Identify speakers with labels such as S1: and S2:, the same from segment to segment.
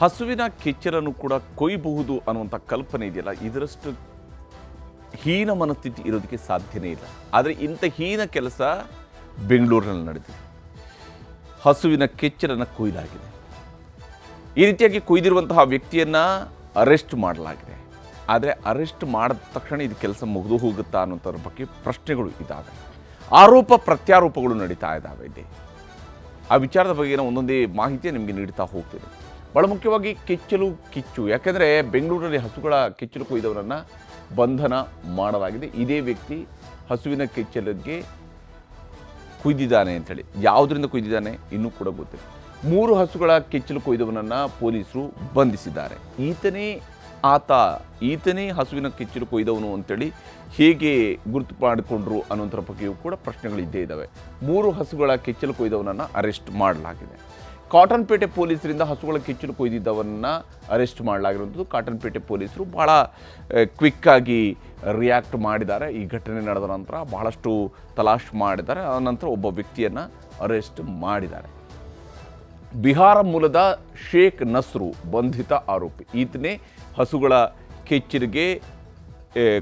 S1: ಹಸುವಿನ ಕೆಚ್ಚಲನ್ನು ಕೂಡ ಕೊಯ್ಯಬಹುದು ಅನ್ನುವಂಥ ಕಲ್ಪನೆ ಇದೆಯಲ್ಲ, ಇದರಷ್ಟು ಹೀನ ಮನಸ್ಥಿತಿ ಇರೋದಕ್ಕೆ ಸಾಧ್ಯನೇ ಇಲ್ಲ. ಆದರೆ ಇಂಥ ಹೀನ ಕೆಲಸ ಬೆಂಗಳೂರಿನಲ್ಲಿ ನಡೆದಿದೆ. ಹಸುವಿನ ಕೆಚ್ಚಲನ್ನು ಕೊಯ್ಯಲಾಗಿದೆ. ಈ ರೀತಿಯಾಗಿ ಕೊಯ್ದಿರುವಂತಹ ವ್ಯಕ್ತಿಯನ್ನು ಅರೆಸ್ಟ್ ಮಾಡಲಾಗಿದೆ. ಆದರೆ ಅರೆಸ್ಟ್ ಮಾಡಿದ ತಕ್ಷಣ ಇದು ಕೆಲಸ ಮುಗಿದು ಹೋಗುತ್ತಾ ಅನ್ನೋಂಥದ್ರ ಬಗ್ಗೆ ಪ್ರಶ್ನೆಗಳು ಇದ್ದಾವೆ. ಆರೋಪ ಪ್ರತ್ಯಾರೋಪಗಳು ನಡೀತಾ ಇದ್ದಾವೆ. ಇಲ್ಲಿ ಆ ವಿಚಾರದ ಬಗ್ಗೆ ಒಂದೊಂದೇ ಮಾಹಿತಿ ನಿಮಗೆ ನೀಡ್ತಾ ಹೋಗ್ತೀನಿ. ಭಾಳ ಮುಖ್ಯವಾಗಿ ಕೆಚ್ಚಲು ಕಿಚ್ಚು, ಯಾಕೆಂದರೆ ಬೆಂಗಳೂರಲ್ಲಿ ಹಸುಗಳ ಕೆಚ್ಚಲು ಕೊಯ್ದವರನ್ನು ಬಂಧನ ಮಾಡಲಾಗಿದೆ. ಇದೇ ವ್ಯಕ್ತಿ ಹಸುವಿನ ಕೆಚ್ಚಲಿಗೆ ಕುಯ್ದಿದ್ದಾನೆ ಅಂತೇಳಿ. ಯಾವುದರಿಂದ ಕುಯ್ದಿದ್ದಾನೆ ಇನ್ನೂ ಕೂಡ ಗೊತ್ತಿಲ್ಲ. 3 ಹಸುಗಳ ಕೆಚ್ಚಲು ಕೊಯ್ದವನನ್ನು ಪೊಲೀಸರು ಬಂಧಿಸಿದ್ದಾರೆ. ಈತನೇ ಹಸುವಿನ ಕೆಚ್ಚಲು ಕೊಯ್ದವನು ಅಂತೇಳಿ ಹೇಗೆ ಗುರುತು ಮಾಡಿಕೊಂಡ್ರು ಅನ್ನೋಂಥರ ಬಗ್ಗೆಯೂ ಕೂಡ ಪ್ರಶ್ನೆಗಳಿದ್ದೇ ಇದ್ದಾವೆ. 3 ಹಸುಗಳ ಕೆಚ್ಚಲು ಕೊಯ್ದವನನ್ನು ಅರೆಸ್ಟ್ ಮಾಡಲಾಗಿದೆ. ಕಾಟನ್ಪೇಟೆ ಪೊಲೀಸರಿಂದ ಹಸುಗಳ ಕೆಚ್ಚಲು ಕೊಯ್ದಿದ್ದವನ್ನ ಅರೆಸ್ಟ್ ಮಾಡಲಾಗಿರುವಂಥದ್ದು. ಕಾಟನ್ಪೇಟೆ ಪೊಲೀಸರು ಭಾಳ ಕ್ವಿಕ್ಕಾಗಿ ರಿಯಾಕ್ಟ್ ಮಾಡಿದ್ದಾರೆ. ಈ ಘಟನೆ ನಡೆದ ನಂತರ ಬಹಳಷ್ಟು ತಲಾಶ್ ಮಾಡಿದ್ದಾರೆ. ಆನಂತರ ಒಬ್ಬ ವ್ಯಕ್ತಿಯನ್ನು ಅರೆಸ್ಟ್ ಮಾಡಿದ್ದಾರೆ. ಬಿಹಾರ ಮೂಲದ ಶೇಖ್ ನಸ್ರು ಬಂಧಿತ ಆರೋಪಿ. ಈತನೇ ಹಸುಗಳ ಕೆಚ್ಚಲಿಗೆ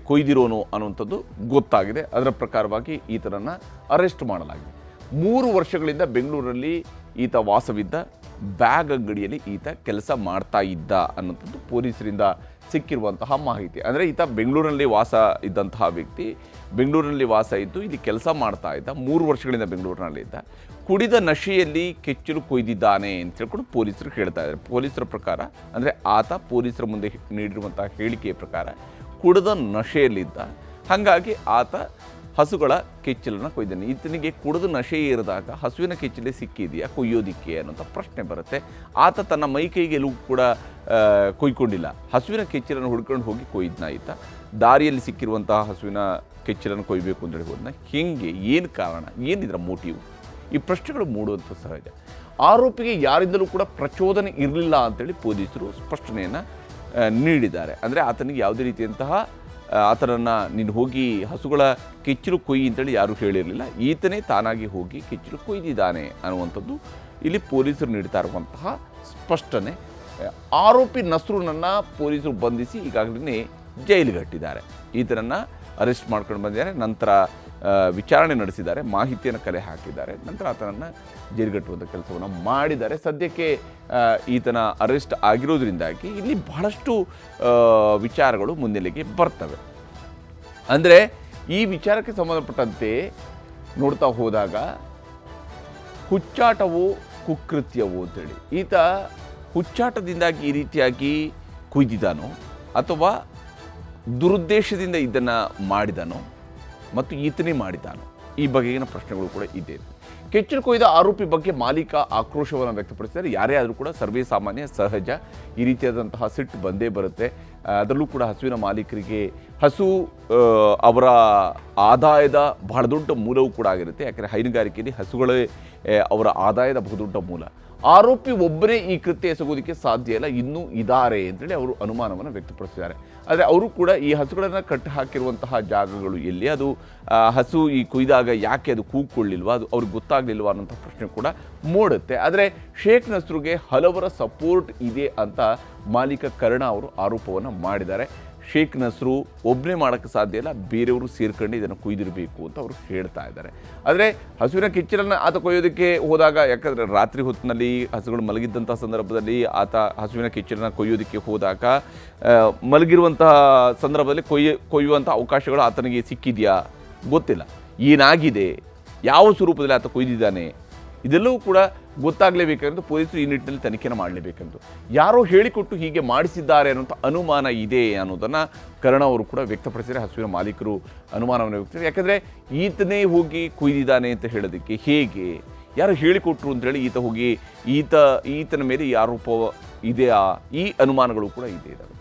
S1: ಕೊಯ್ದಿರೋನು ಅನ್ನುವಂಥದ್ದು ಗೊತ್ತಾಗಿದೆ. ಅದರ ಪ್ರಕಾರವಾಗಿ ಈತನನ್ನು ಅರೆಸ್ಟ್ ಮಾಡಲಾಗಿದೆ. 3 ವರ್ಷಗಳಿಂದ ಬೆಂಗಳೂರಲ್ಲಿ ಈತ ವಾಸವಿದ್ದ. ಬ್ಯಾಗ್ ಅಂಗಡಿಯಲ್ಲಿ ಈತ ಕೆಲಸ ಮಾಡ್ತಾ ಇದ್ದ ಅನ್ನೋಂಥದ್ದು ಪೊಲೀಸರಿಂದ ಸಿಕ್ಕಿರುವಂತಹ ಮಾಹಿತಿ. ಅಂದರೆ ಈತ ಬೆಂಗಳೂರಿನಲ್ಲಿ ವಾಸ ಇದ್ದಂತಹ ವ್ಯಕ್ತಿ. ಬೆಂಗಳೂರಿನಲ್ಲಿ ವಾಸ ಇದ್ದು ಇಲ್ಲಿ ಕೆಲಸ ಮಾಡ್ತಾ ಇದ್ದ. 3 ವರ್ಷಗಳಿಂದ ಬೆಂಗಳೂರಿನಲ್ಲಿದ್ದ. ಕುಡಿದ ನಶೆಯಲ್ಲಿ ಕೆಚ್ಚಲು ಕೊಯ್ದಿದ್ದಾನೆ ಅಂತ ಹೇಳ್ಕೊಂಡು ಪೊಲೀಸರು ಹೇಳ್ತಾ ಇದ್ದಾರೆ. ಪೊಲೀಸರ ಪ್ರಕಾರ, ಅಂದರೆ ಆತ ಪೊಲೀಸರ ಮುಂದೆ ನೀಡಿರುವಂತಹ ಹೇಳಿಕೆಯ ಪ್ರಕಾರ ಕುಡಿದ ನಶೆಯಲ್ಲಿದ್ದ. ಹಾಗಾಗಿ ಆತ ಹಸುಗಳ ಕೆಚ್ಚಲನ್ನು ಕೊಯ್ದಾನೆ. ಈತನಿಗೆ ಕುಡಿದು ನಶೆ ಇರಿದಾಗ ಹಸುವಿನ ಕೆಚ್ಚಲೇ ಸಿಕ್ಕಿದೆಯಾ ಕೊಯ್ಯೋದಿಕ್ಕೆ ಅನ್ನೋಂಥ ಪ್ರಶ್ನೆ ಬರುತ್ತೆ. ಆತ ತನ್ನ ಮೈ ಕೈಗೆಲ್ಲೂ ಕೂಡ ಕೊಯ್ಕೊಂಡಿಲ್ಲ. ಹಸುವಿನ ಕೆಚ್ಚಲನ್ನು ಹುಡ್ಕೊಂಡು ಹೋಗಿ ಕೊಯ್ದನ ಈತ. ದಾರಿಯಲ್ಲಿ ಸಿಕ್ಕಿರುವಂತಹ ಹಸುವಿನ ಕೆಚ್ಚಲನ್ನು ಕೊಯ್ಯಬೇಕು ಅಂತೇಳಿ ಹೋದನ. ಹೆಂಗೆ, ಏನು ಕಾರಣ, ಏನಿದ್ರ ಮೋಟಿವ್? ಈ ಪ್ರಶ್ನೆಗಳು ಮೂಡುವಂಥ ಸಹಜ. ಆರೋಪಿಗೆ ಯಾರಿಂದಲೂ ಕೂಡ ಪ್ರಚೋದನೆ ಇರಲಿಲ್ಲ ಅಂತೇಳಿ ಪೊಲೀಸರು ಸ್ಪಷ್ಟನೆಯನ್ನು ನೀಡಿದ್ದಾರೆ. ಅಂದರೆ ಆತನಿಗೆ ಯಾವುದೇ ರೀತಿಯಂತಹ ಆತನನ್ನು ನೀನು ಹೋಗಿ ಹಸುಗಳ ಕೆಚ್ಚಲು ಕೊಯ್ಯಿ ಅಂತೇಳಿ ಯಾರೂ ಹೇಳಿರಲಿಲ್ಲ. ಈತನೇ ತಾನಾಗಿ ಹೋಗಿ ಕೆಚ್ಚಲು ಕೊಯ್ದಿದ್ದಾನೆ ಅನ್ನುವಂಥದ್ದು ಇಲ್ಲಿ ಪೊಲೀಸರು ನೀಡ್ತಾ ಇರುವಂತಹ ಸ್ಪಷ್ಟನೆ. ಆರೋಪಿ ನಸ್ರುನನ್ನು ಪೊಲೀಸರು ಬಂಧಿಸಿ ಈಗಾಗಲೇ ಜೈಲಿಗೆ ಕಟ್ಟಿದ್ದಾರೆ. ಈತನನ್ನು ಅರೆಸ್ಟ್ ಮಾಡ್ಕೊಂಡು ಬಂದಿದ್ದಾರೆ. ನಂತರ ವಿಚಾರಣೆ ನಡೆಸಿದ್ದಾರೆ, ಮಾಹಿತಿಯನ್ನು ಕಲೆ ಹಾಕಿದ್ದಾರೆ. ನಂತರ ಆತನನ್ನು ಜೈಲಿಗಟ್ಟುವಂಥ ಕೆಲಸವನ್ನು ಮಾಡಿದ್ದಾರೆ. ಸದ್ಯಕ್ಕೆ ಈತನ ಅರೆಸ್ಟ್ ಆಗಿರೋದ್ರಿಂದಾಗಿ ಇಲ್ಲಿ ಬಹಳಷ್ಟು ವಿಚಾರಗಳು ಮುನ್ನೆಲೆಗೆ ಬರ್ತವೆ. ಅಂದರೆ ಈ ವಿಚಾರಕ್ಕೆ ಸಂಬಂಧಪಟ್ಟಂತೆ ನೋಡ್ತಾ ಹೋದಾಗ ಹುಚ್ಚಾಟವೋ ಕುಕೃತ್ಯವೋ ಅಂತೇಳಿ, ಈತ ಹುಚ್ಚಾಟದಿಂದಾಗಿ ಈ ರೀತಿಯಾಗಿ ಕುಯ್ದಿದ್ದಾನೋ ಅಥವಾ ದುರುದ್ದೇಶದಿಂದ ಇದನ್ನು ಮಾಡಿದಾನೋ ಮತ್ತು ಈತನೇ ಮಾಡಿದ್ದಾನೋ, ಈ ಬಗೆಗಿನ ಪ್ರಶ್ನೆಗಳು ಕೂಡ ಇದೆ. ಕೆಚ್ಚಲು ಕೊಯ್ದ ಆರೋಪಿ ಬಗ್ಗೆ ಮಾಲೀಕ ಆಕ್ರೋಶವನ್ನು ವ್ಯಕ್ತಪಡಿಸಿದ್ದಾರೆ. ಯಾರೇ ಆದರೂ ಕೂಡ ಸರ್ವೇ ಸಾಮಾನ್ಯ, ಸಹಜ, ಈ ರೀತಿಯಾದಂತಹ ಸಿಟ್ಟು ಬಂದೇ ಬರುತ್ತೆ. ಅದರಲ್ಲೂ ಕೂಡ ಹಸುವಿನ ಮಾಲೀಕರಿಗೆ ಹಸು ಅವರ ಆದಾಯದ ಬಹಳ ದೊಡ್ಡ ಮೂಲವೂ ಕೂಡ ಆಗಿರುತ್ತೆ. ಯಾಕೆಂದರೆ ಹೈನುಗಾರಿಕೆಯಲ್ಲಿ ಹಸುಗಳೇ ಅವರ ಆದಾಯದ ಬಹುದೊಡ್ಡ ಮೂಲ. ಆರೋಪಿ ಒಬ್ಬರೇ ಈ ಕೃತ್ಯ ಎಸಗೋದಕ್ಕೆ ಸಾಧ್ಯ ಇಲ್ಲ, ಇನ್ನೂ ಇದ್ದಾರೆ ಅಂತೇಳಿ ಅವರು ಅನುಮಾನವನ್ನು ವ್ಯಕ್ತಪಡಿಸಿದ್ದಾರೆ. ಆದರೆ ಅವರು ಕೂಡ ಈ ಹಸುಗಳನ್ನು ಕಟ್ಟಿ ಹಾಕಿರುವಂತಹ ಜಾಗಗಳು ಎಲ್ಲಿ, ಅದು ಹಸು ಈ ಕೊಯ್ದಾಗ ಯಾಕೆ ಅದು ಕೂಗ್ಕೊಳ್ಳಿಲ್ವಾ, ಅದು ಅವ್ರಿಗೆ ಗೊತ್ತಾಗಲಿಲ್ವಾ ಅನ್ನೋಂಥ ಪ್ರಶ್ನೆ ಕೂಡ ಮೂಡುತ್ತೆ. ಆದರೆ ಶೇಖ್ ನಸ್ರುಗೆ ಹಲವರ ಸಪೋರ್ಟ್ ಇದೆ ಅಂತ ಮಾಲೀಕ ಕರ್ಣ ಅವರು ಆರೋಪವನ್ನು ಮಾಡಿದ್ದಾರೆ. ಶೇಖ್ ನಸ್ರು ಒಬ್ಬನೇ ಮಾಡೋಕ್ಕೆ ಸಾಧ್ಯ ಇಲ್ಲ, ಬೇರೆಯವರು ಸೇರ್ಕೊಂಡು ಇದನ್ನು ಕೊಯ್ದಿರಬೇಕು ಅಂತ ಅವರು ಹೇಳ್ತಾ ಇದ್ದಾರೆ. ಆದರೆ ಹಸುವಿನ ಕೆಚ್ಚಲನ್ನು ಆತ ಕೊಯ್ಯೋದಕ್ಕೆ ಹೋದಾಗ, ಯಾಕಂದರೆ ರಾತ್ರಿ ಹೊತ್ತಿನಲ್ಲಿ ಹಸುಗಳು ಮಲಗಿದ್ದಂಥ ಸಂದರ್ಭದಲ್ಲಿ ಆತ ಹಸುವಿನ ಕೆಚ್ಚಲನ್ನು ಕೊಯ್ಯೋದಕ್ಕೆ ಹೋದಾಗ ಮಲಗಿರುವಂತಹ ಸಂದರ್ಭದಲ್ಲಿ ಕೊಯ್ಯುವಂಥ ಅವಕಾಶಗಳು ಆತನಿಗೆ ಸಿಕ್ಕಿದೆಯಾ ಗೊತ್ತಿಲ್ಲ. ಏನಾಗಿದೆ, ಯಾವ ಸ್ವರೂಪದಲ್ಲಿ ಆತ ಕೊಯ್ದಿದ್ದಾನೆ, ಇದೆಲ್ಲವೂ ಕೂಡ ಗೊತ್ತಾಗಲೇಬೇಕಂತ ಪೊಲೀಸರು ಈ ನಿಟ್ಟಿನಲ್ಲಿ ತನಿಖೆಯನ್ನು ಮಾಡಲೇಬೇಕಂತ. ಯಾರೋ ಹೇಳಿಕೊಟ್ಟು ಹೀಗೆ ಮಾಡಿಸಿದ್ದಾರೆ ಅನ್ನೋಂಥ ಅನುಮಾನ ಇದೆ ಅನ್ನೋದನ್ನು ಕರ್ಣ ಅವರು ಕೂಡ ವ್ಯಕ್ತಪಡಿಸಿದರೆ. ಹಸುವಿನ ಮಾಲೀಕರು ಅನುಮಾನವನ್ನು ವ್ಯಕ್ತಪಡಿಸಿದ್ದಾರೆ. ಯಾಕಂದರೆ ಈತನೇ ಹೋಗಿ ಕೊಯ್ದಿದ್ದಾನೆ ಅಂತ ಹೇಳೋದಕ್ಕೆ ಹೇಗೆ, ಯಾರು ಹೇಳಿಕೊಟ್ರು ಅಂತೇಳಿ ಈತ ಹೋಗಿ ಈತನ ಮೇಲೆ ಈ ಆರೋಪ ಇದೆಯಾ, ಈ ಅನುಮಾನಗಳು ಕೂಡ ಇದ್ದಾವೆ.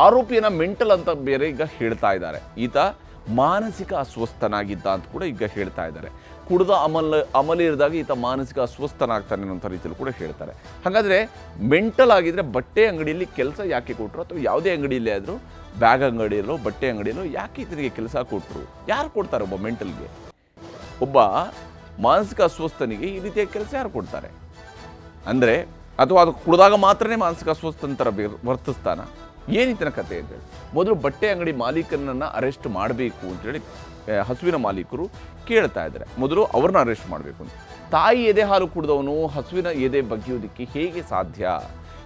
S1: ಆರೋಪಿಯನ್ನು ಮೆಂಟಲ್ ಅಂತ ಬೇರೆ ಈಗ ಹೇಳ್ತಾ ಇದ್ದಾರೆ. ಈತ ಮಾನಸಿಕ ಅಸ್ವಸ್ಥನಾಗಿದ್ದ ಅಂತ ಕೂಡ ಈಗ ಹೇಳ್ತಾ ಇದ್ದಾರೆ. ಕುಡಿದ ಅಮಲೇರಿದಾಗ ಈತ ಮಾನಸಿಕ ಅಸ್ವಸ್ಥನಾಗ್ತಾನೆ ಅನ್ನೋ ರೀತಿಯಲ್ಲಿ ಕೂಡ ಹೇಳ್ತಾರೆ. ಹಾಗಾದರೆ ಮೆಂಟಲ್ ಆಗಿದ್ದರೆ ಬಟ್ಟೆ ಅಂಗಡಿಯಲ್ಲಿ ಕೆಲಸ ಯಾಕೆ ಕೊಟ್ಟರು, ಅಥವಾ ಯಾವುದೇ ಅಂಗಡಿಯಲ್ಲೇ ಆದರೂ, ಬ್ಯಾಗ್ ಅಂಗಡಿಯಲ್ಲೋ ಬಟ್ಟೆ ಅಂಗಡಿಯಲ್ಲೋ ಯಾಕೆ ಈತನಿಗೆ ಕೆಲಸ ಕೊಟ್ಟರು? ಯಾರು ಕೊಡ್ತಾರೆ? ಒಬ್ಬ ಮೆಂಟಲ್ಗೆ, ಒಬ್ಬ ಮಾನಸಿಕ ಅಸ್ವಸ್ಥನಿಗೆ ಈ ರೀತಿಯ ಕೆಲಸ ಯಾರು ಕೊಡ್ತಾರೆ? ಅಂದರೆ ಅಥವಾ ಅದು ಕುಡಿದಾಗ ಮಾತ್ರನೇ ಮಾನಸಿಕ ಅಸ್ವಸ್ಥಂತರ ವರ್ತಿಸ್ತಾನ, ಏನಿತನ ಕತೆ ಅಂತೇಳಿ ಮೊದಲು ಬಟ್ಟೆ ಅಂಗಡಿ ಮಾಲೀಕನನ್ನು ಅರೆಸ್ಟ್ ಮಾಡಬೇಕು ಅಂತೇಳಿ ಹಸುವಿನ ಮಾಲೀಕರು ಕೇಳ್ತಾ ಇದ್ದಾರೆ. ಮೊದಲು ಅವ್ರನ್ನ ಅರೆಸ್ಟ್ ಮಾಡಬೇಕು ಅಂತ. ತಾಯಿ ಎದೆ ಹಾಲು ಕುಡಿದವನು ಹಸುವಿನ ಎದೆ ಬಗ್ಗಿಯೋದಕ್ಕೆ ಹೇಗೆ ಸಾಧ್ಯ?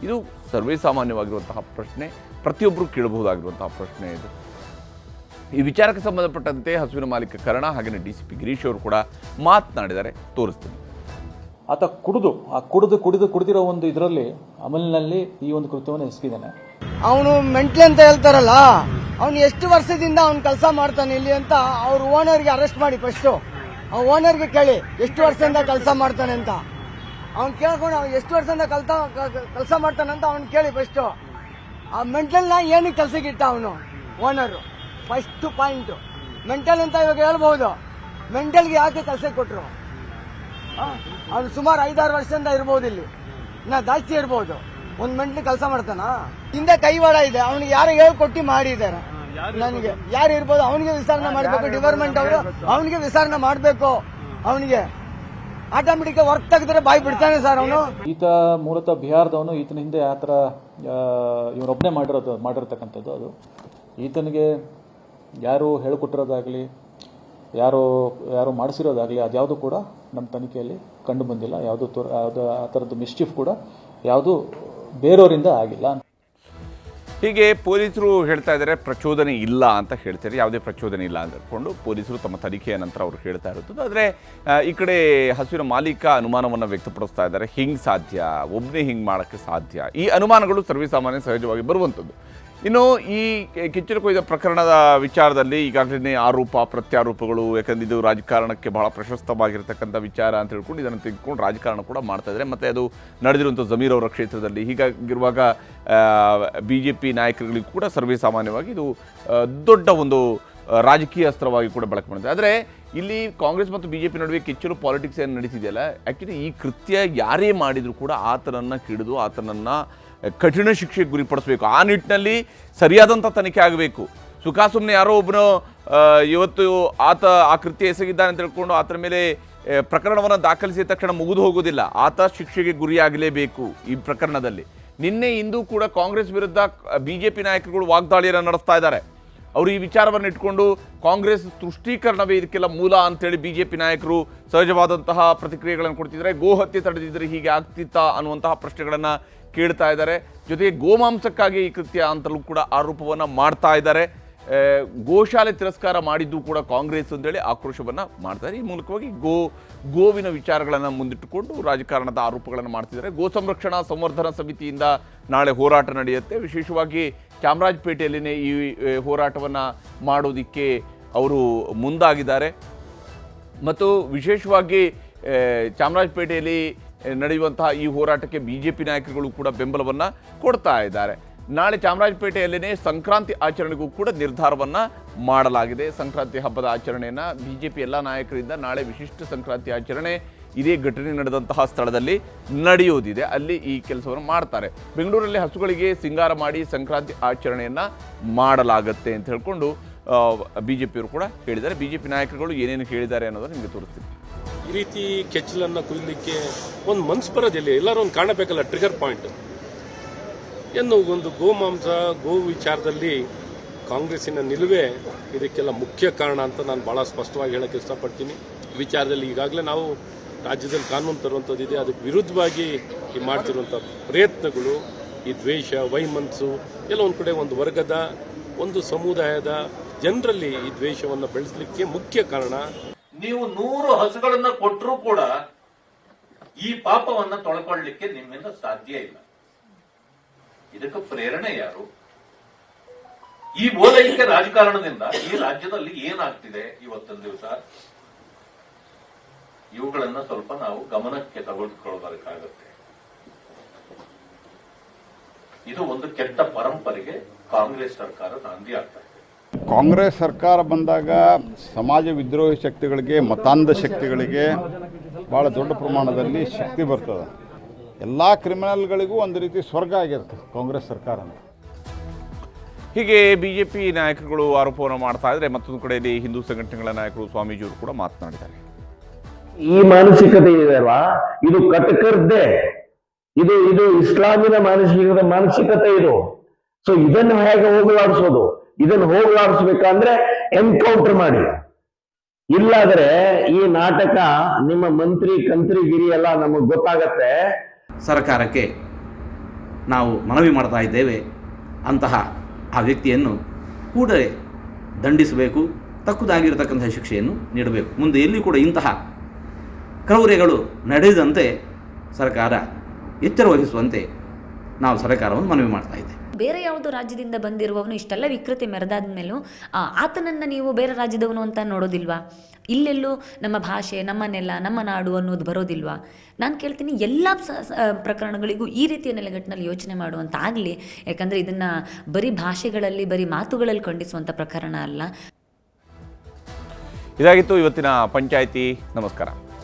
S1: ಇದು ಸರ್ವೇ ಸಾಮಾನ್ಯವಾಗಿರುವಂತಹ ಪ್ರಶ್ನೆ, ಪ್ರತಿಯೊಬ್ಬರು ಕೇಳಬಹುದಾಗಿರುವಂತಹ ಪ್ರಶ್ನೆ ಇದು. ಈ ವಿಚಾರಕ್ಕೆ ಸಂಬಂಧಪಟ್ಟಂತೆ ಹಸುವಿನ ಮಾಲೀಕ ಕರ್ಣ ಹಾಗೆಯೇ DCP ಗಿರೀಶ್ ಅವರು ಕೂಡ ಮಾತನಾಡಿದ್ದಾರೆ, ತೋರಿಸ್ತೀನಿ.
S2: ಆತ ಕುಡಿದಿರೋ ಒಂದು ಇದರಲ್ಲಿ ಅಮಲಿನಲ್ಲಿ ಈ ಒಂದು ಕೃತ್ಯವನ್ನು ಎಸಗಿದ್ದಾನೆ.
S3: ಅವನು ಮೆಂಟ್ಲಿ ಅಂತ ಹೇಳ್ತಾರಲ್ಲ, ಅವನು ಎಷ್ಟು ವರ್ಷದಿಂದ ಅವ್ನು ಕೆಲಸ ಮಾಡ್ತಾನೆ ಇಲ್ಲಿ ಅಂತ ಅವ್ರ ಓನರ್ಗೆ ಅರೆಸ್ಟ್ ಮಾಡಿ. ಫಸ್ಟ್ ಆ ಓನರ್ಗೆ ಕೇಳಿ ಎಷ್ಟು ವರ್ಷದಿಂದ ಕೆಲಸ ಮಾಡ್ತಾನೆ ಅಂತ. ಅವ್ನು ಕೇಳ್ಕೊಂಡು ಅವ್ನು ಎಷ್ಟು ವರ್ಷದಿಂದ ಕೆಲಸ ಮಾಡ್ತಾನೆ ಅಂತ ಅವ್ನು ಕೇಳಿ ಫಸ್ಟ್. ಆ ಮೆಂಟಲ್ನ ಏನಕ್ಕೆ ಕೆಲಸಕ್ಕೆ ಇಟ್ಟ ಅವನು ಓನರು? ಫಸ್ಟ್ ಪಾಯಿಂಟ್ ಮೆಂಟಲ್ ಅಂತ ಇವಾಗ ಹೇಳ್ಬಹುದು. ಮೆಂಟಲ್ಗೆ ಯಾಕೆ ಕೆಲಸಕ್ಕೆ ಕೊಟ್ಟರು? ಅವ್ನು ಸುಮಾರು 5-6 ವರ್ಷದಿಂದ ಇರ್ಬೋದು, ಇಲ್ಲಿ ನಾ ಜಾಸ್ತಿ ಇರ್ಬೋದು. ಒಂದ್ ಮೆಂಟ್ಲಿ ಕೆಲಸ ಮಾಡ್ತಾನ? ಹಿಂದೆ ಕೈವಾಡ ಇದೆ, ಅವನಿಗೆ ಯಾರು ಹೇಳ್ಕೊಟ್ಟು ಮಾಡಿದ್ದಾರೆ. ನನಗೆ ಯಾರು ಇರ್ಬೋದು, ಅವನಿಗೆ ವಿಚಾರಣೆ ಮಾಡಬೇಕು. ಡಿಪಾರ್ಟ್ಮೆಂಟ್ ಅವರು ಅವನಿಗೆ ವಿಚಾರಣೆ ಮಾಡಬೇಕು. ಅವನಿಗೆ ಆಟೋಮೆಟಿಕ್ ವರ್ಕ್ ತೆಗೆದ್ರೆ ಬಾಯಿ ಬಿಡ್ತಾನೆ ಸರ್ ಅವನು.
S2: ಈತ ಮೂಲತಃ ಬಿಹಾರದವನು. ಈತನ ಹಿಂದೆ ಆ ಥರ ಇವರೊಬ್ಬನೇ ಮಾಡಿರ್ತಕ್ಕಂಥದ್ದು. ಅದು ಈತನಿಗೆ ಯಾರು ಹೇಳಿಕೊಟ್ಟಿರೋದಾಗಲಿ, ಯಾರು ಮಾಡಿಸಿರೋದಾಗಲಿ ಅದ್ಯಾವುದು ಕೂಡ ನಮ್ಮ ತನಿಖೆಯಲ್ಲಿ ಕಂಡು ಬಂದಿಲ್ಲ. ಯಾವುದು ಆ ಥರದ್ದು ಮಿಸ್ಚಿಫ್ ಕೂಡ ಯಾವುದು ಬೇರೆಯವರಿಂದ ಆಗಿಲ್ಲ.
S1: ಹೀಗೆ ಪೊಲೀಸರು ಹೇಳ್ತಾ ಇದ್ದಾರೆ ಪ್ರಚೋದನೆ ಇಲ್ಲ ಅಂತ ಹೇಳ್ತಾರೆ. ಯಾವುದೇ ಪ್ರಚೋದನೆ ಇಲ್ಲ ಅಂದ್ಕೊಂಡು ಪೊಲೀಸರು ತಮ್ಮ ತನಿಖೆಯ ನಂತರ ಅವರು ಹೇಳ್ತಾ ಇರುತ್ತದೆ. ಆದರೆ ಈ ಕಡೆ ಹಸುವಿನ ಮಾಲೀಕ ಅನುಮಾನವನ್ನು ವ್ಯಕ್ತಪಡಿಸ್ತಾ ಇದ್ದಾರೆ. ಹಿಂಗೆ ಸಾಧ್ಯ, ಒಬ್ಬನೇ ಹಿಂಗೆ ಮಾಡೋಕ್ಕೆ ಸಾಧ್ಯ? ಈ ಅನುಮಾನಗಳು ಸರ್ವೇಸಾಮಾನ್ಯ ಸಹಜವಾಗಿ ಬರುವಂಥದ್ದು. ಇನ್ನು ಈ ಕಿಚ್ಚಲು ಕೊಯ್ದ ಪ್ರಕರಣದ ವಿಚಾರದಲ್ಲಿ ಈಗಾಗಲೇ ಆರೋಪ ಪ್ರತ್ಯಾರೋಪಗಳು, ಯಾಕಂದ್ರೆ ಇದು ರಾಜಕಾರಣಕ್ಕೆ ಬಹಳ ಪ್ರಶಸ್ತವಾಗಿರ್ತಕ್ಕಂಥ ವಿಚಾರ ಅಂತ ಹೇಳ್ಕೊಂಡು ಇದನ್ನು ತೆಗೆದುಕೊಂಡು ರಾಜಕಾರಣ ಕೂಡ ಮಾಡ್ತಾ ಇದ್ದಾರೆ. ಮತ್ತು ಅದು ನಡೆದಿರುವಂಥ ಜಮೀರ್ ಅವರ ಕ್ಷೇತ್ರದಲ್ಲಿ. ಹೀಗಾಗಿರುವಾಗ BJP ನಾಯಕರುಗಳಿಗೂ ಕೂಡ ಸರ್ವೇ ಸಾಮಾನ್ಯವಾಗಿ ಇದು ದೊಡ್ಡ ಒಂದು ರಾಜಕೀಯ ಅಸ್ತ್ರವಾಗಿ ಕೂಡ ಬಳಕೆ ಮಾಡಿದೆ. ಆದರೆ ಇಲ್ಲಿ ಕಾಂಗ್ರೆಸ್ ಮತ್ತು BJP ನಡುವೆ ಕಿಚ್ಚಲು ಪಾಲಿಟಿಕ್ಸ್ ಏನು ನಡೀತಿದೆಯಲ್ಲ, ಆ್ಯಕ್ಚುಲಿ ಈ ಕೃತ್ಯ ಯಾರೇ ಮಾಡಿದರೂ ಕೂಡ ಆತನನ್ನು ಹಿಡಿದು ಆತನನ್ನು ಕಠಿಣ ಶಿಕ್ಷೆಗೆ ಗುರಿಪಡಿಸಬೇಕು. ಆ ನಿಟ್ಟಿನಲ್ಲಿ ಸರಿಯಾದಂಥ ತನಿಖೆ ಆಗಬೇಕು. ಸುಮ್ಮನೆ ಯಾರೋ ಒಬ್ಬನು ಇವತ್ತು ಆತ ಆ ಕೃತ್ಯ ಎಸಗಿದ್ದಾನೆ ಅಂತ ತಿಳ್ಕೊಂಡು ಆತನ ಮೇಲೆ ಪ್ರಕರಣವನ್ನು ದಾಖಲಿಸಿದ ತಕ್ಷಣ ಮುಗಿದು ಹೋಗೋದಿಲ್ಲ. ಆತ ಶಿಕ್ಷೆಗೆ ಗುರಿಯಾಗಲೇಬೇಕು ಈ ಪ್ರಕರಣದಲ್ಲಿ. ನಿನ್ನೆ ಇಂದು ಕೂಡ ಕಾಂಗ್ರೆಸ್ ವಿರುದ್ಧ BJP ನಾಯಕರುಗಳು ವಾಗ್ದಾಳಿಯನ್ನು ನಡೆಸ್ತಾ ಇದ್ದಾರೆ. ಅವರು ಈ ವಿಚಾರವನ್ನು ಇಟ್ಕೊಂಡು ಕಾಂಗ್ರೆಸ್ ತುಷ್ಟೀಕರಣವೇ ಇದಕ್ಕೆಲ್ಲ ಮೂಲ ಅಂತೇಳಿ BJP ನಾಯಕರು ಸಹಜವಾದಂತಹ ಪ್ರತಿಕ್ರಿಯೆಗಳನ್ನು ಕೊಡ್ತಿದ್ದಾರೆ. ಗೋಹತ್ಯೆ ತಡೆದಿದ್ದರೆ ಹೀಗೆ ಆಗ್ತಿತ್ತಾ ಅನ್ನುವಂತಹ ಪ್ರಶ್ನೆಗಳನ್ನು ಕೇಳ್ತಾ ಇದ್ದಾರೆ. ಜೊತೆಗೆ ಗೋಮಾಂಸಕ್ಕಾಗಿ ಈ ಕೃತ್ಯ ಅಂತಲೂ ಕೂಡ ಆರೋಪವನ್ನು ಮಾಡ್ತಾ ಇದ್ದಾರೆ. ಗೋಶಾಲೆ ತಿರಸ್ಕಾರ ಮಾಡಿದ್ದು ಕೂಡ ಕಾಂಗ್ರೆಸ್ ಅಂತೇಳಿ ಆಕ್ರೋಶವನ್ನು ಮಾಡ್ತಾರೆ. ಈ ಮೂಲಕವಾಗಿ ಗೋವಿನ ವಿಚಾರಗಳನ್ನು ಮುಂದಿಟ್ಟುಕೊಂಡು ರಾಜಕಾರಣದ ಆರೋಪಗಳನ್ನು ಮಾಡ್ತಿದ್ದಾರೆ. ಗೋ ಸಂರಕ್ಷಣಾ ಸಂವರ್ಧನಾ ಸಮಿತಿಯಿಂದ ನಾಳೆ ಹೋರಾಟ ನಡೆಯುತ್ತೆ. ವಿಶೇಷವಾಗಿ ಚಾಮರಾಜಪೇಟೆಯಲ್ಲಿನೇ ಈ ಹೋರಾಟವನ್ನು ಮಾಡೋದಕ್ಕೆ ಅವರು ಮುಂದಾಗಿದ್ದಾರೆ. ಮತ್ತು ವಿಶೇಷವಾಗಿ ಚಾಮರಾಜಪೇಟೆಯಲ್ಲಿ ನಡೆಯುವಂತಹ ಈ ಹೋರಾಟಕ್ಕೆ BJP ನಾಯಕರುಗಳು ಕೂಡ ಬೆಂಬಲವನ್ನು ಕೊಡ್ತಾ ಇದ್ದಾರೆ. ನಾಳೆ ಚಾಮರಾಜಪೇಟೆಯಲ್ಲೇ ಸಂಕ್ರಾಂತಿ ಆಚರಣೆಗೂ ಕೂಡ ನಿರ್ಧಾರವನ್ನು ಮಾಡಲಾಗಿದೆ. ಸಂಕ್ರಾಂತಿ ಹಬ್ಬದ ಆಚರಣೆಯನ್ನು BJP ಎಲ್ಲ ನಾಯಕರಿಂದ ನಾಳೆ ವಿಶಿಷ್ಟ ಸಂಕ್ರಾಂತಿ ಆಚರಣೆ ಇದೇ ಘಟನೆ ನಡೆದಂತಹ ಸ್ಥಳದಲ್ಲಿ ನಡೆಯೋದಿದೆ. ಅಲ್ಲಿ ಈ ಕೆಲಸವನ್ನು ಮಾಡ್ತಾರೆ. ಬೆಂಗಳೂರಲ್ಲಿ ಹಸುಗಳಿಗೆ ಸಿಂಗಾರ ಮಾಡಿ ಸಂಕ್ರಾಂತಿ ಆಚರಣೆಯನ್ನು ಮಾಡಲಾಗುತ್ತೆ ಅಂತ ಹೇಳ್ಕೊಂಡು BJPಯವರು ಕೂಡ ಹೇಳಿದ್ದಾರೆ. BJP ನಾಯಕರುಗಳು ಏನೇನು ಹೇಳಿದ್ದಾರೆ ಅನ್ನೋದನ್ನು ನಿಮಗೆ ತೋರಿಸ್ತೀನಿ.
S4: ಈ ರೀತಿ ಕೆಚ್ಚಲನ್ನು ಕುಯ್ಲಿಕ್ಕೆ ಒಂದು ಮನ್ಸು ಬರೋದಿಲ್ಲ. ಎಲ್ಲರೂ ಒಂದು ಕಾಣಬೇಕಲ್ಲ, ಟ್ರಿಗರ್ ಪಾಯಿಂಟ್. ಏನು ಒಂದು ಗೋಮಾಂಸ ಗೋ ವಿಚಾರದಲ್ಲಿ ಕಾಂಗ್ರೆಸ್ಸಿನ ನಿಲುವೇ ಇದಕ್ಕೆಲ್ಲ ಮುಖ್ಯ ಕಾರಣ ಅಂತ ನಾನು ಭಾಳ ಸ್ಪಷ್ಟವಾಗಿ ಹೇಳಕ್ಕೆ ಇಷ್ಟಪಡ್ತೀನಿ. ಈ ವಿಚಾರದಲ್ಲಿ ಈಗಾಗಲೇ ನಾವು ರಾಜ್ಯದಲ್ಲಿ ಕಾನೂನು ತರುವಂಥದ್ದಿದೆ. ಅದಕ್ಕೆ ವಿರುದ್ಧವಾಗಿ ಈ ಮಾಡ್ತಿರುವಂಥ ಪ್ರಯತ್ನಗಳು, ಈ ದ್ವೇಷ, ವೈಮನಸ್ಸು ಎಲ್ಲ ಒಂದು ಕಡೆ ಒಂದು ವರ್ಗದ, ಒಂದು ಸಮುದಾಯದ ಜನರಲ್ಲಿ ಈ ದ್ವೇಷವನ್ನು ಬೆಳೆಸಲಿಕ್ಕೆ ಮುಖ್ಯ ಕಾರಣ.
S5: ನೀವು 100 ಹಸುಗಳನ್ನ ಕೊಟ್ಟರೂ ಕೂಡ ಈ ಪಾಪವನ್ನ ತೊಳ್ಕೊಳ್ಳಿಕ್ಕೆ ನಿಮ್ಮಿಂದ ಸಾಧ್ಯ ಇಲ್ಲ. ಇದಕ್ಕೆ ಪ್ರೇರಣೆ ಯಾರು? ಈ ಓಲೈಕೆ ರಾಜಕಾರಣದಿಂದ ಈ ರಾಜ್ಯದಲ್ಲಿ ಏನಾಗ್ತಿದೆ ಇವತ್ತೊಂದು ದಿವಸ, ಇವುಗಳನ್ನ ಸ್ವಲ್ಪ ನಾವು ಗಮನಕ್ಕೆ ತಗೊಳ್ಬೇಕಾಗುತ್ತೆ. ಇದು ಒಂದು ಕೆಟ್ಟ ಪರಂಪರೆಗೆ ಕಾಂಗ್ರೆಸ್ ಸರ್ಕಾರ ನಾಂದಿ ಆಗ್ತಾ ಇದೆ.
S6: ಕಾಂಗ್ರೆಸ್ ಸರ್ಕಾರ ಬಂದಾಗ ಸಮಾಜ ವಿದ್ರೋಹಿ ಶಕ್ತಿಗಳಿಗೆ, ಮತಾಂಧ ಶಕ್ತಿಗಳಿಗೆ ಭಾಳ ದೊಡ್ಡ ಪ್ರಮಾಣದಲ್ಲಿ ಶಕ್ತಿ ಬರ್ತದೆ. ಎಲ್ಲ ಕ್ರಿಮಿನಲ್ಗಳಿಗೂ ಒಂದು ರೀತಿ ಸ್ವರ್ಗ ಆಗಿರುತ್ತೆ ಕಾಂಗ್ರೆಸ್ ಸರ್ಕಾರ.
S1: ಹೀಗೆ BJP ನಾಯಕರುಗಳು ಆರೋಪವನ್ನು ಮಾಡ್ತಾ ಇದ್ದಾರೆ. ಮತ್ತೊಂದು ಕಡೆಯಲ್ಲಿ ಹಿಂದೂ ಸಂಘಟನೆಗಳ ನಾಯಕರು ಸ್ವಾಮೀಜಿಯವರು ಕೂಡ ಮಾತನಾಡಿದ್ದಾರೆ.
S7: ಈ ಮಾನಸಿಕತೆ ಇದೆಯಲ್ಲ, ಇದು ಕಟಕರದ್ದೇ. ಇದು ಇಸ್ಲಾಮಿನ ಮಾನಸಿಕತೆ ಇದು. ಸೊ ಇದನ್ನು ಹೇಗೆ ಹೋಗಲಾಡಿಸೋದು? ಇದನ್ನು ಹೋಗಲಾಡಿಸ್ಬೇಕಂದ್ರೆ ಎನ್ಕೌಂಟರ್ ಮಾಡಿ. ಇಲ್ಲಾದ್ರೆ ಈ ನಾಟಕ ನಿಮ್ಮ ಕಂತ್ರಿಗಿರಿ ಎಲ್ಲ ನಮಗೆ ಗೊತ್ತಾಗತ್ತೆ.
S8: ಸರ್ಕಾರಕ್ಕೆ ನಾವು ಮನವಿ ಮಾಡ್ತಾ ಇದ್ದೇವೆ, ಅಂತಹ ಆ ವ್ಯಕ್ತಿಯನ್ನು ಕೂಡಲೇ ದಂಡಿಸಬೇಕು, ತಕ್ಕುದಾಗಿರತಕ್ಕಂತಹ ಶಿಕ್ಷೆಯನ್ನು ನೀಡಬೇಕು. ಮುಂದೆ ಎಲ್ಲಿ ಕೂಡ ಇಂತಹ ಕ್ರೌರ್ಯಗಳು ನಡೆಯದಂತೆ ಸರ್ಕಾರ ಎಚ್ಚರ ವಹಿಸುವಂತೆ ನಾವು ಸರ್ಕಾರವನ್ನು ಮನವಿ ಮಾಡ್ತಾ ಇದ್ದೇವೆ.
S9: ಬೇರೆ ಯಾವುದೋ ರಾಜ್ಯದಿಂದ ಬಂದಿರುವವನು ಇಷ್ಟೆಲ್ಲ ವಿಕೃತಿ ಮೆರೆದಾದ ಮೇಲೂ ಆತನನ್ನು ನೀವು ಬೇರೆ ರಾಜ್ಯದವನು ಅಂತ ನೋಡೋದಿಲ್ವಾ? ಇಲ್ಲೆಲ್ಲೂ ನಮ್ಮ ಭಾಷೆ, ನಮ್ಮ ನೆಲ, ನಮ್ಮ ನಾಡು ಅನ್ನೋದು ಬರೋದಿಲ್ವಾ? ನಾನು ಕೇಳ್ತೀನಿ, ಎಲ್ಲ ಪ್ರಕರಣಗಳಿಗೂ ಈ ರೀತಿಯ ನೆಲೆಗಟ್ಟಿನಲ್ಲಿ ಯೋಚನೆ ಮಾಡುವಂತ ಆಗಲಿ. ಯಾಕಂದರೆ ಇದನ್ನು ಬರೀ ಭಾಷೆಗಳಲ್ಲಿ, ಬರೀ ಮಾತುಗಳಲ್ಲಿ ಖಂಡಿಸುವಂಥ ಪ್ರಕರಣ ಅಲ್ಲ.
S1: ಇದಾಗಿತ್ತು ಇವತ್ತಿನ ಪಂಚಾಯಿತಿ. ನಮಸ್ಕಾರ.